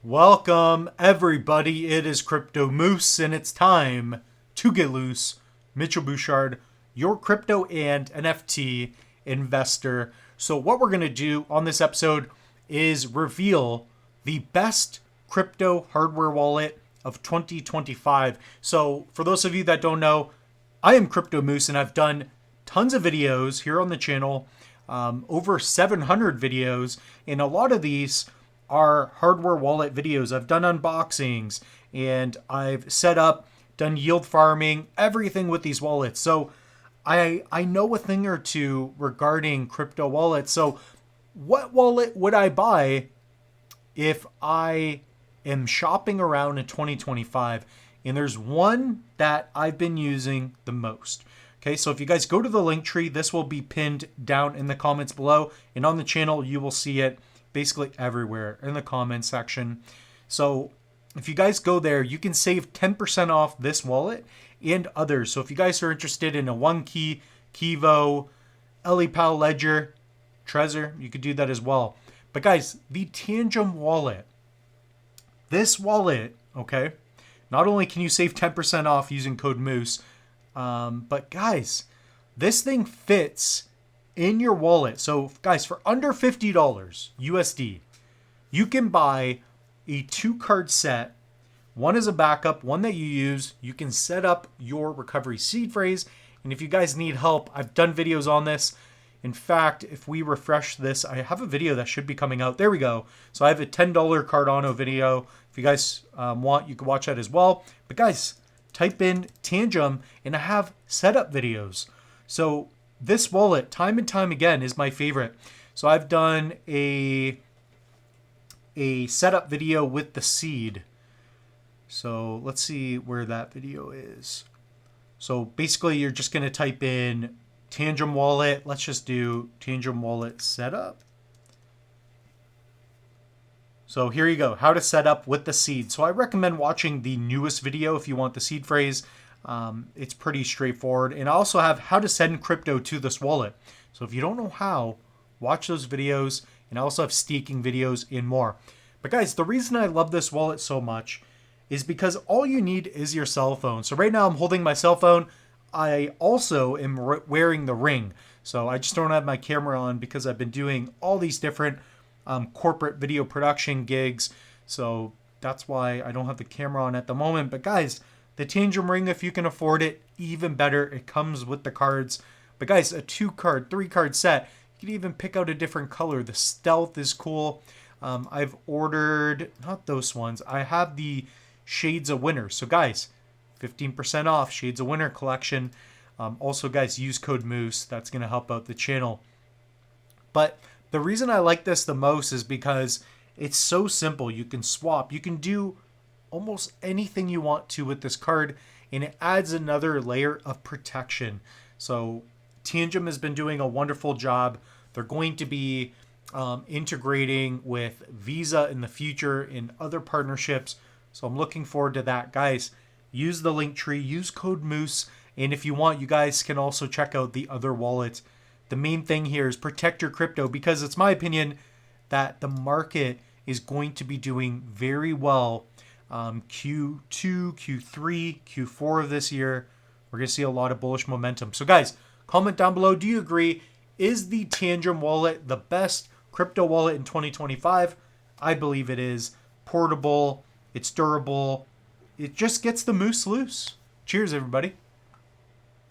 Welcome, everybody. It is Crypto Moose, and it's time to get loose. Mitchell Bouchard, your crypto and NFT investor. So, what we're going to do on this episode is reveal the best crypto hardware wallet of 2025. So, for those of you that don't know, I am Crypto Moose, and I've done tons of videos here on the channel, over 700 videos, and a lot of these are hardware wallet videos. I've done unboxings and I've set up, done yield farming, everything with these wallets. So I know a thing or two regarding crypto wallets. So what wallet would I buy if I am shopping around in 2025? And there's one that I've been using the most. Okay, so if you guys go to the link tree, this will be pinned down in the comments below. And on the channel, you will see it basically everywhere in the comments section. So if you guys go there, you can save 10% off this wallet and others. So if you guys are interested in a one key, Kivo, LEPAL Ledger, Trezor, you could do that as well. But guys, the Tangem Wallet, this wallet, okay, not only can you save 10% off using code Moose, but guys, this thing fits in your wallet. So guys, for under $50 USD, you can buy a 2-card set. One is a backup, one that you use. You can set up your recovery seed phrase. And if you guys need help, I've done videos on this. In fact, if we refresh this, I have a video that should be coming out. There we go. So I have a $10 Cardano video. If you guys want, you can watch that as well. But guys, type in Tangem and I have setup videos. So this wallet, time and time again, is my favorite. So I've done a setup video with the seed. So let's see where that video is. So basically, you're just going to type in Tangem Wallet. Let's just do Tangem Wallet setup. So here you go, how to set up with the seed. So I recommend watching the newest video if you want the seed phrase. It's pretty straightforward. And I also have how to send crypto to this wallet. So if you don't know how, watch those videos. And I also have staking videos and more. But guys, the reason I love this wallet so much is because all you need is your cell phone. So right now I'm holding my cell phone. I also am wearing the ring. So I just don't have my camera on because I've been doing all these different corporate video production gigs. So that's why I don't have the camera on at the moment. But guys, the Tangem ring, if you can afford it, even better. It comes with the cards. But guys, a 2-card, 3-card set, you can even pick out a different color. The stealth is cool. I've ordered, not those ones. I have the Shades of Winter. So guys, 15% off Shades of Winter collection. Also, guys, use code Moose. That's going to help out the channel. But the reason I like this the most is because it's so simple. You can swap. You can do almost anything you want to with this card, and it adds another layer of protection. So Tangem has been doing a wonderful job. They're going to be integrating with Visa in the future in other partnerships. So I'm looking forward to that. Guys, use the link tree, use code Moose. And if you want, you guys can also check out the other wallets. The main thing here is protect your crypto, because it's my opinion that the market is going to be doing very well. Q2, Q3, Q4 of this year, we're going to see a lot of bullish momentum. So guys, comment down below. Do you agree? Is the Tangem wallet the best crypto wallet in 2025? I believe it is. Portable, it's durable, it just gets the moose loose. Cheers, everybody.